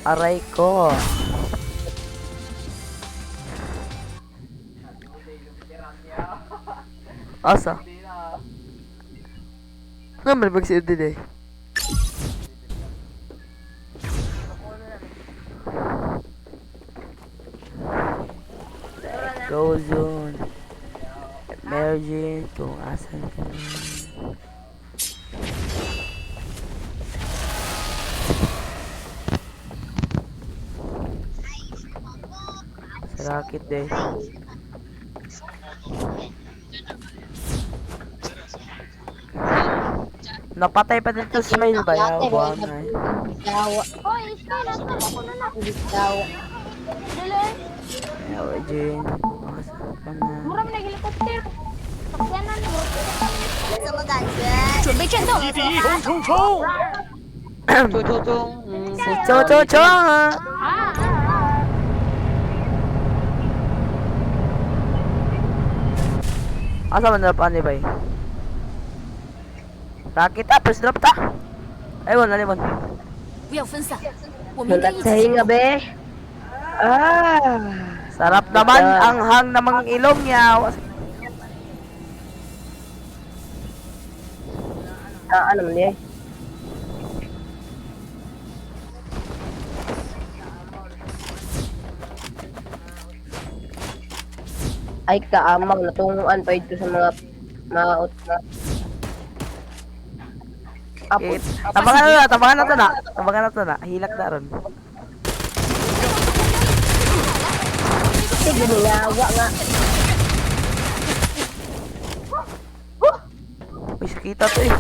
Aray ko. Asa? Naman mag-save din eh. Go zone. Emerging kung asan ka na. Rakit deh. Napatay pa dito smile ba ya? Buwan na eh. Jawa. Oh, smile ako. Ako na na. Jawa. Dili. Ayaw, Jane. Masa ka na. Murang na helicopter. Sakyanan mo. 怎么感觉？准备战斗。基地冲冲冲！冲冲冲！ Si Cho Cho Cho ha. Asa man drop ani bay? Rakit ta, press drop ta. Ayun, nalimon. 不要分散，我们应该一起 Tayo nga be. Ah. Sarap naman ang hang namang ilong niya. Ano man yan? Ay kaamang natunguan pa ito sa mga maot na. Apo. Tabangan na to na. Tabangan na to na. Hilak na ron. Sige nilawa nga. Uy, sakita to eh.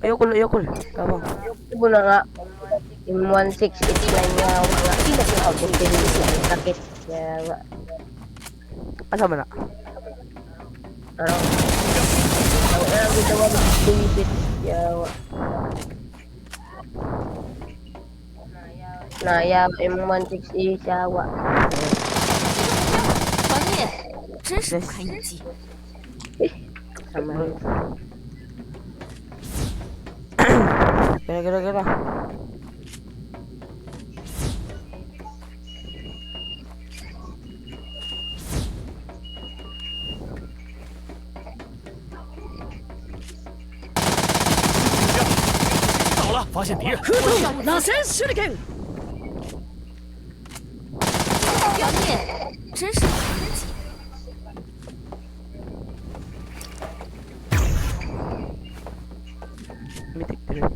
Ayoko. Tabang. Ibo na nga. Yung 1689 yawa nga. Hindi ko ako tinis na sakit. Yawa. Asa man na? Ano? Ang ginawa ng David. Yawa. Nayawa yung 16 yawa. 团灭，真是不堪一击。 Sama. Kira. 到了，发现敌人。拿下手里拳。团灭，真是不堪一击。 Mitik dito.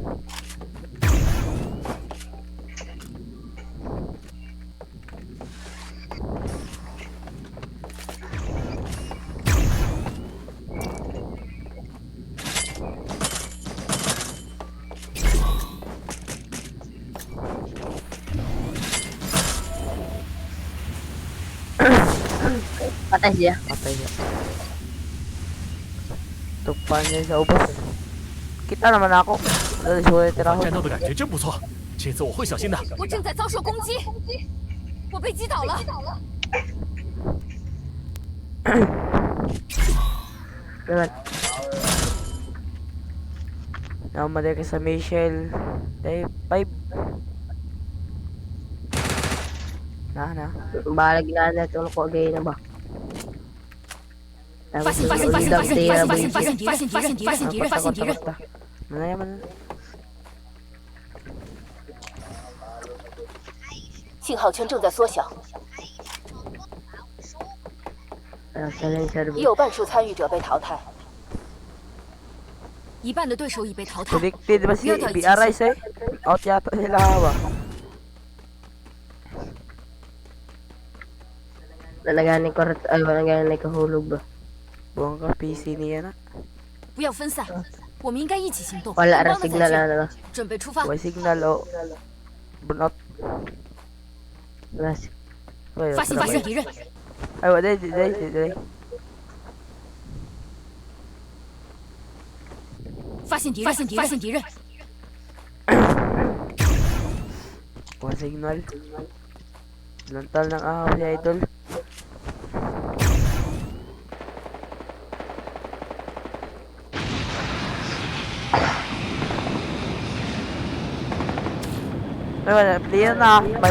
Patay siya. Patay siya. Tukpan niya sa ubos. Kita naman ako. Dali sulit tira 战斗的感觉真不错，这次我会小心的。我正在遭受攻击，我被击倒了。 Naman. Namadali ka sa Michelle. Day 5. Na. Balag na na itong ko gay na ba? 发现敌人！ Mana. 信号圈正在缩小， Silencer 已有半数参与者被淘汰，一半的对手已被淘汰。 Predicted ba si BRI say? Out yata sila ba? Nalagani ko rin, ay nalagani ko hulog ba? Buang ka PC niya na. 不要分散，我们应该一起行动。 Wala 帮 rin 帮的 signal 再见， na.准备出发。 May signal o. Burnout. Nas. 发现敌人！ Ay, wala. 发现敌人！ Buang signal. Lantal ng ahaw si Idol. Ay, wala. Player na. Bye.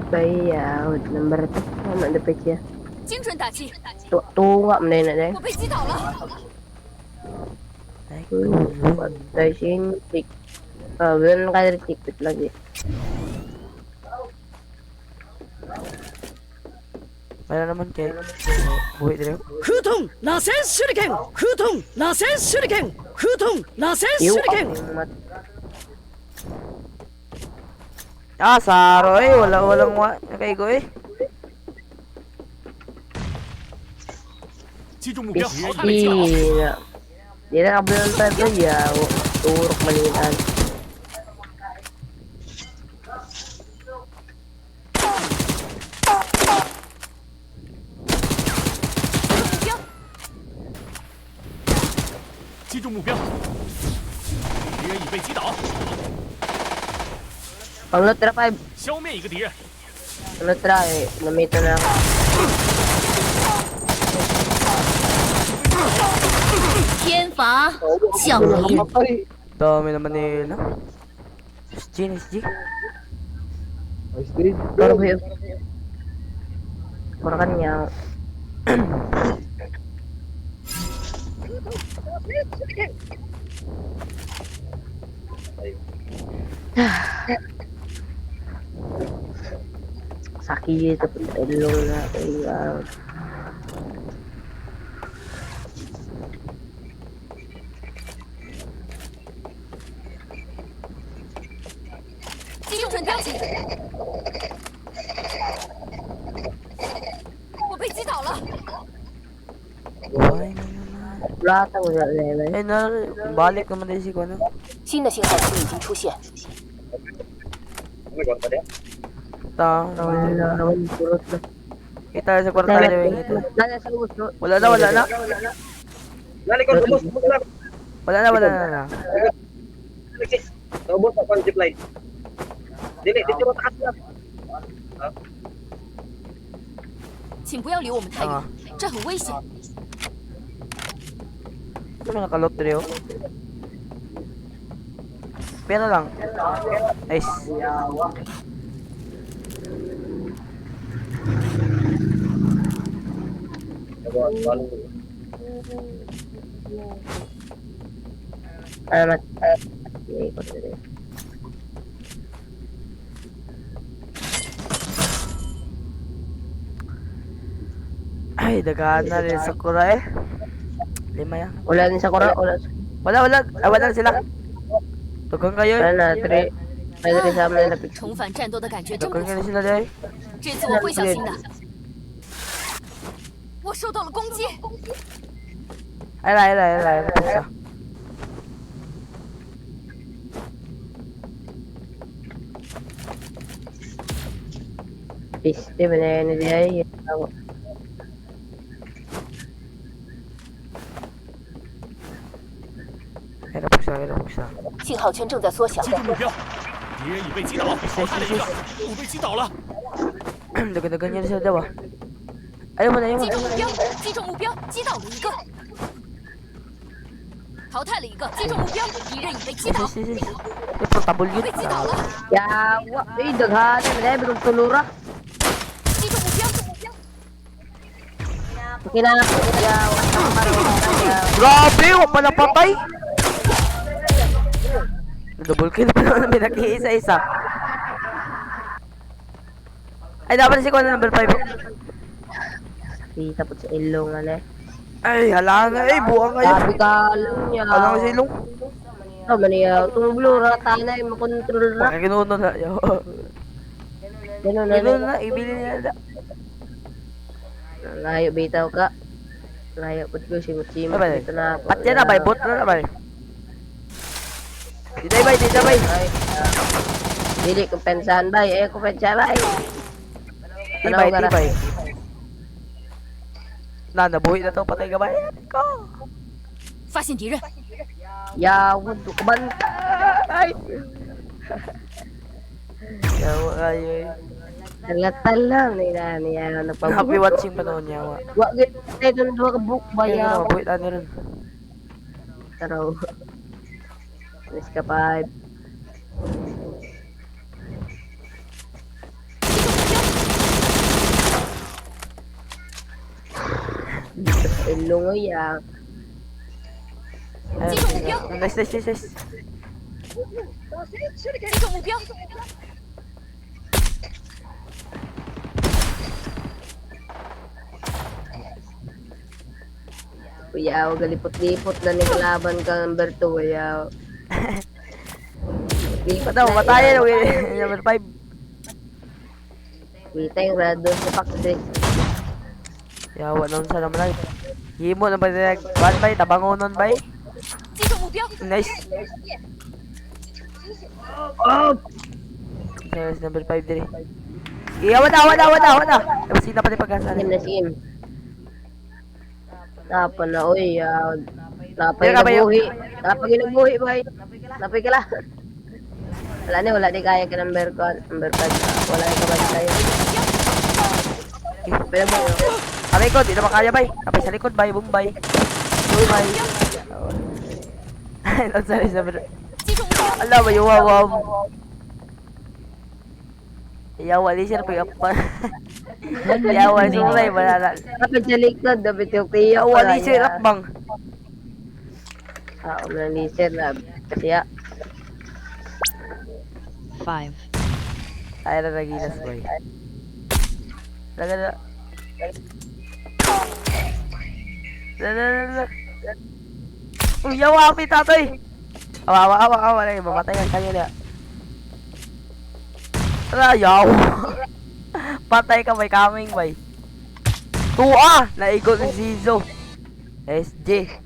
Bayawd number 2. Ano dapat siya? 精准打击， Tunga mo na yun na 我被击倒了。 Ay, Patay sintik. Ganun ka rin tikpit lagi. Mayroon naman kay... Buhay din. 空洞螺旋手裏剣空洞螺旋手裏剣空洞螺旋手 Yung 裏剣 Ah, Saro eh. Walang nakaigo eh. 击中目标，淘汰了击倒。 Hindi na. Hindi na kabilang tayo yaw. Turok malitan. 击中目标，敌人已被击倒， Pang-lutra 5. 消灭一个敌人。 Pang-lutra eh. Namito na ako. 天罚降临。 Dami naman nila. SG. Pero ba yun? Para kanya. Sakit tapi elong na tinggal. 精准打击，我被击倒了。 Buhay na naman. Lahat ang level. Eh, balik naman din si Kono. 新的信号区已经出现， Naman purot na. Kita sa kwarta na yung ito. Nasa sa gusto. Wala na. Wala na. 请不要离我们太远，这很危险。 Ito mga kalot trio. Pero lang. Nice. Alamat. Ikot na rin. Ay, dagaan na rin sa kura eh. 5 yan. Wala din sa kura. Wala na sila. Tugang kayo. Wala na. 3. May 3 sa amin na pick. 重返战斗的感觉真不 Tugang 错， kayo sila dahil. 这次我会小心的。我受到了攻击， Ay. Isa. Piste ba na yun niya? Hirap buksa. 信号圈正在缩小击。中目标，敌人已被击倒，淘汰了一个，我被击倒了。 Dagan niya sila daw ah. Ayaw mo na. 击中目标，击中目标，击倒了一个，淘汰了一个，击中目标，敌人已被击倒， Ito, tabol 我 yun. 被击倒了， Yawa. Eh, daghan. May bilog tulura. 击中目标， Kinala ko. Yawa. Grabe, huwag pa napatay. Double kill pa naman may nag-iisa-isa. Ay, dapat si Kono number 5. Kita po sa ilong na eh. Ay, hala nga eh, buwang kayo. Sabi ka lang niya. Hala nga si Ilong. Oh, maniyaw. Itong blura, tanay, makontrol na. Pakikinuno na. Ganun na. Kinuno na, ibili niya na. Layo bitaw ka. Layo po ko simot-simot. Abay, Dito na ako. pat yan na bay, bot na bay. Dito bay. Dili kumpensahan bay. Kumpensahan bay. Tibay. Nabuhi na to, patay ka bay. Ko. 发现敌人， Yawad, kumantay. Yawa kayo eh. Talatal lang. Niya, Happy nagpabuhi. watching pa noon yawa. Wag yun. Tayo dun 2 ka book ba Kaya yaw? mabuhi na rin. Taraw. Alis ka 5. Ilungoy ah. Ayun. Nice. 击中目标。 Kuya, galipot-lipot na ni kalaban ka number 2, kuya. Lipot Pataw, na matayin. yan. Number 5. Kita yung rado sa Paxis. Yawa nun sa naman ay. Himo na ba nila? Ban bay, tabango nun bay. 击中目标。 Nice. Oh! Nice, number 5 diri. Iyawan na. Tapos sila pa rin pagkasali. Sim na sim. Napa na, uy. Napay Dira ka ba yung- nabuhi. Napay nabuhi, bay. Napay ka lang. Wala di kaya ka number 5. Wala ka ba tayo. Pero mo, Sa likod, di naman kaya bay. Kapay sa likod bay, bumbay. Bumbay. Sorry, number. 击中目标。 Ala, may wow. Yawa, di siya pa pa. Yawa, sumulay, wala. dapat sa likod, dapat yung tiyo. Yawa, di siya rakbang. Ulang laser na. Kasi ya. 5, Ay, na nagilas bay. Laga. Yawa, api tatoy. Awa, na mamatay ang kanya niya. Yawa. Patay ka may kaming bay. Tua, naigot ni Zizo. SJ.